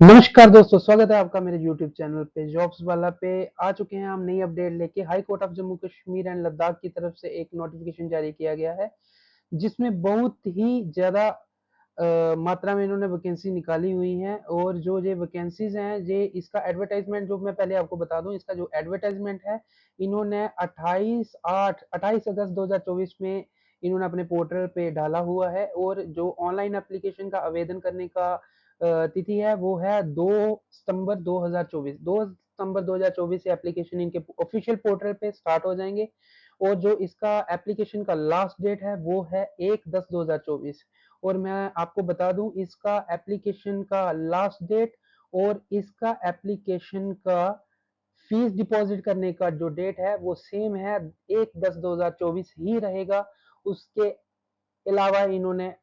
नमस्कार दोस्तों, स्वागत है आपका मेरे YouTube चैनल पे जॉब्स वाला पे। आ चुके हैं हम नई अपडेट लेके। High court of Jammu Kashmir and Ladakh की तरफ से एक नोटिफिकेशन जारी किया गया है, जिसमें बहुत ही ज़्यादा मात्रा में इन्होंने वैकेंसी निकाली हुई हैं। और जो ये वैकेंसीज हैं, ये इसका एडवर्टाइजमेंट जो मैं पहले आपको बता दूं, इसका जो एडवर्टाइजमेंट है इन्होंने 28 अगस्त 2024 में इन्होंने अपने पोर्टल पे डाला हुआ है। और जो ऑनलाइन एप्लीकेशन का आवेदन करने का तिथि है वो है 2 सितंबर 2024। 2 सितंबर 2024 से एप्लीकेशन इनके ऑफिशियल पोर्टल पे स्टार्ट हो जाएंगे। और जो इसका एप्लीकेशन का लास्ट डेट है वो है 1/10/2024। और मैं आपको बता दूं, इसका एप्लीकेशन का लास्ट डेट और इसका एप्लीकेशन का फीस डिपॉजिट करने का जो डेट है वो सेम है, 1/10/2024 ही रहेगा। उसके अलावा इन्होंने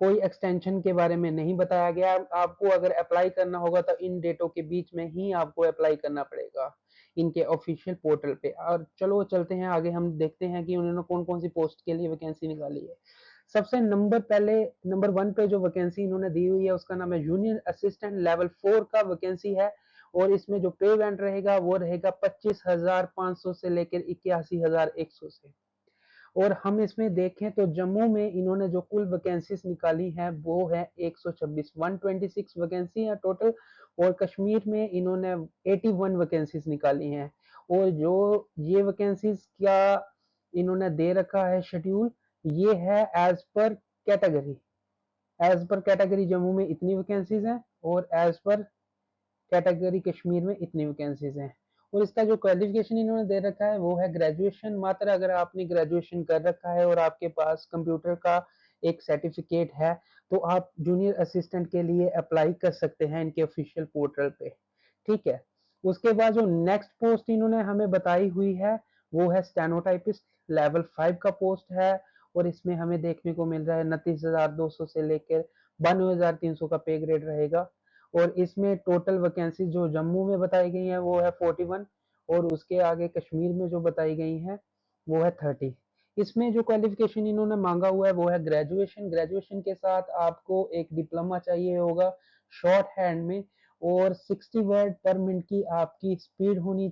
कोई एक्सटेंशन के बारे में नहीं बताया गया। आपको अगर अप्लाई करना होगा तो इन डेटों के बीच में ही आपको अप्लाई करना पड़ेगा इनके ऑफिशियल पोर्टल पे। और चलो चलते हैं आगे, हम देखते हैं कि उन्होंने कौन कौन सी पोस्ट के लिए वैकेंसी निकाली है। सबसे नंबर 1 पे जो वैकेंसी इन्होंने दी हुई है उसका नाम है जूनियर असिस्टेंट लेवल 4 का वैकेंसी है। और इसमें जो पे बैंड रहेगा वो रहेगा 25,500 से लेकर 81,100 से। और हम इसमें देखें तो जम्मू में इन्होंने जो कुल वैकेंसीज निकाली हैं वो है 126, 126 वैकेंसी है टोटल। और कश्मीर में इन्होंने 81 वैकेंसीज निकाली हैं। और जो ये वैकेंसीज क्या इन्होंने दे रखा है शेड्यूल, ये है एज पर कैटेगरी जम्मू में इतनी वैकेंसीज हैं और एज पर कैटेगरी कश्मीर में इतनी वैकेंसीज हैं। और इसका जो क्वालिफिकेशन इन्होंने दे रखा है वो है ग्रेजुएशन। मात्र अगर आपने ग्रेजुएशन कर रखा है और आपके पास कंप्यूटर का एक सर्टिफिकेट है तो आप जूनियर असिस्टेंट के लिए अप्लाई कर सकते हैं इनके ऑफिशियल पोर्टल पे। ठीक है। उसके बाद जो नेक्स्ट पोस्ट इन्होंने हमें बताई हुई है वो है स्टेनोटाइपिस्ट लेवल 5 का पोस्ट है। और इसमें हमें देखने को मिल रहा है 29,200 से लेकर 92,300 का पे ग्रेड रहेगा। और इसमें टोटल वैकेंसी जो जम्मू में बताई गई है वो है 41। और उसके आगे कश्मीर में जो बताई गई है वो है 30। इसमें जो क्वालिफिकेशन इन्होंने मांगा हुआ है वो है ग्रेजुएशन। ग्रेजुएशन के साथ आपको एक डिप्लोमा चाहिए होगा शॉर्ट हैंड में। और 60 वर्ड पर मिनट की आपकी स्पीड होनी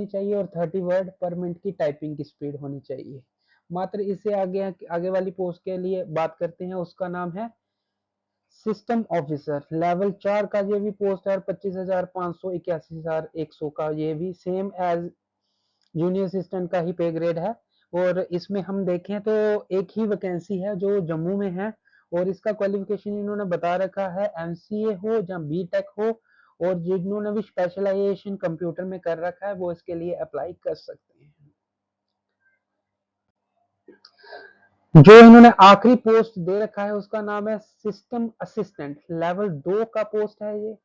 चाहिए और 30 वर्ड पर मिनट की टाइपिंग की स्पीड होनी चाहिए। मात्र इससे आगे आगे वाली पोस्ट के लिए बात करते हैं, उसका नाम है सिस्टम ऑफिसर लेवल 4 का। ये भी पोस्ट है 25,500 81,100 का। ये भी सेम एज जूनियर असिस्टेंट का ही पे ग्रेड है। और इसमें हम देखें तो एक ही वैकेंसी है जो जम्मू में है। और इसका क्वालिफिकेशन इन्होंने बता रखा है एमसीए हो या बीटेक हो। और जिन्होंने भी स्पेशलाइजेशन कंप्यूटर में कर रखा है वो इसके लिए अप्लाई कर सकते हैं। जो इन्होंने आखिरी पोस्ट दे रखा है उसका नाम है सिस्टम असिस्टेंट लेवल 2 का पोस्ट है ये।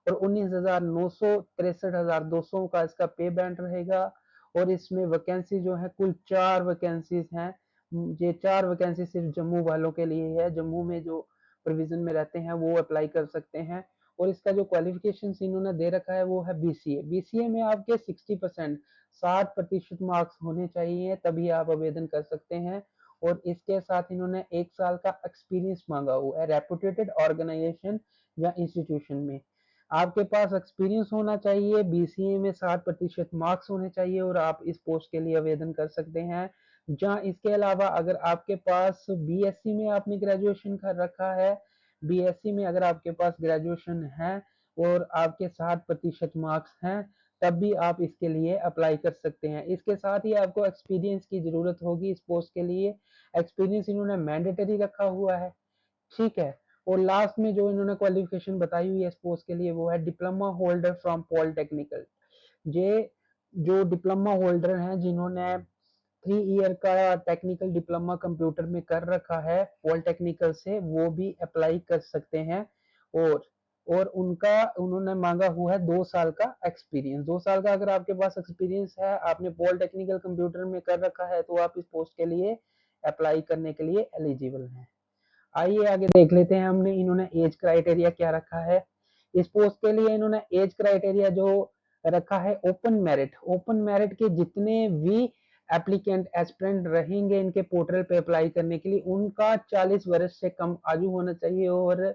और 19,900 63,200 का इसका पे बैंड रहेगा। और इसमें वैकेंसी जो है कुल 4 वैकेंसीज हैं। ये 4 वैकेंसी सिर्फ जम्मू वालों के लिए है। जम्मू में जो प्रोविजन में रहते हैं वो अप्लाई कर सकते हैं। और इसका जो क्वालिफिकेशन इन्होंने दे रखा है वो है बीसीए। बीसीए में आपके 60% 60% मार्क्स होने चाहिए तभी आप आवेदन कर सकते हैं। और इसके साथ इन्होंने 1 साल का एक्सपीरियंस मांगा हुआ है रेपुटेटेड ऑर्गेनाइजेशन या इंस्टीट्यूशन में। आपके पास एक्सपीरियंस होना चाहिए, बीसीए में 60% मार्क्स होने चाहिए और आप इस पोस्ट के लिए आवेदन कर सकते हैं। जहाँ इसके अलावा अगर आपके पास बीएससी में आपने ग्रेजुएशन कर रखा है, बीएससी में अगर आपके पास ग्रेजुएशन है और आपके 60% मार्क्स हैं तब भी आप इसके लिए अप्लाई कर सकते हैं। इसके साथ ही आपको एक्सपीरियंस की जरूरत होगी इस पोस्ट के लिए। एक्सपीरियंस इन्होंने मैंडेटरी रखा हुआ है। ठीक है। और लास्ट में जो इन्होंने क्वालिफिकेशन बताई हुई है इस पोस्ट के लिए वो है डिप्लोमा होल्डर फ्रॉम पॉलिटेक्निकल। ये जो डिप्लोमा होल्डर हैं जिन्होंने 3 ईयर का टेक्निकल डिप्लोमा कंप्यूटर में कर रखा है पॉलिटेक्निकल से वो भी अप्लाई कर सकते हैं। और उनका उन्होंने मांगा हुआ है 2 साल का एक्सपीरियंस। 2 साल का अगर आपके पास एक्सपीरियंस है, आपने पॉलिटेक्निकल कंप्यूटर में कर रखा है तो आप इस पोस्ट के लिए अप्लाई करने के लिए एलिजिबल हैं। आइए आगे देख लेते हैं हमने इन्होंने एज क्राइटेरिया क्या रखा है। इस पोस्ट के लिए इन्होंने एज क्राइटेरिया जो रखा है ओपन मेरिट के जितने भी एप्लीकेंट एस्पिरेंट रहेंगे इनके पोर्टल पे अप्लाई करने के लिए उनका 40 वर्ष से कम आयु होना चाहिए। और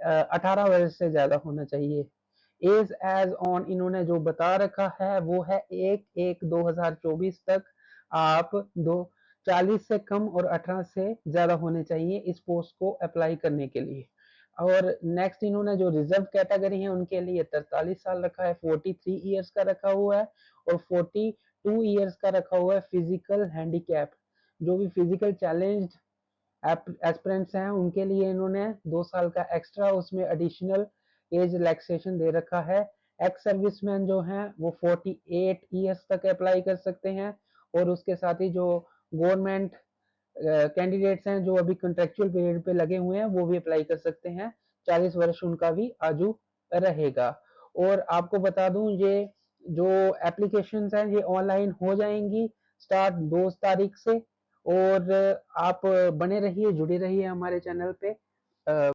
18 वर्ष से ज़्यादा होना चाहिए। एज एज ऑन इन्होंने जो बता रखा है वो है 1/1/2024 तक आप दो 40 से कम और 18 से ज़्यादा होने चाहिए इस पोस्ट को अप्लाई करने के लिए। और नेक्स्ट इन्होंने जो रिजर्व कैटेगरी है उनके लिए 43 साल रखा है, 43 ईयर्स का रखा हुआ है और 42 ईयर्स का रखा हुआ है फिजिकल हैंडीकैप। जो भी फिजिकल चैलेंज्ड एस्पिरेंट्स हैं उनके लिए इन्होंने 2 साल का एक्स्ट्रा उसमें एडिशनल एज रिलैक्सेशन दे रखा है। एक्स सर्विसमैन जो हैं वो 48 ईयर्स तक अप्लाई कर सकते हैं और उसके साथ ही जो गवर्नमेंट कैंडिडेट्स हैं जो अभी कॉन्ट्रेक्चुअल पीरियड पे लगे हुए हैं वो भी अप्लाई कर सकते हैं। 40 वर्ष उनका भी आजू रहेगा। और आपको बता दूं ये जो एप्लीकेशंस हैं ये ऑनलाइन हो जाएंगी स्टार्ट 2 तारीख से। और आप बने रहिए, जुड़े रहिए हमारे चैनल पे।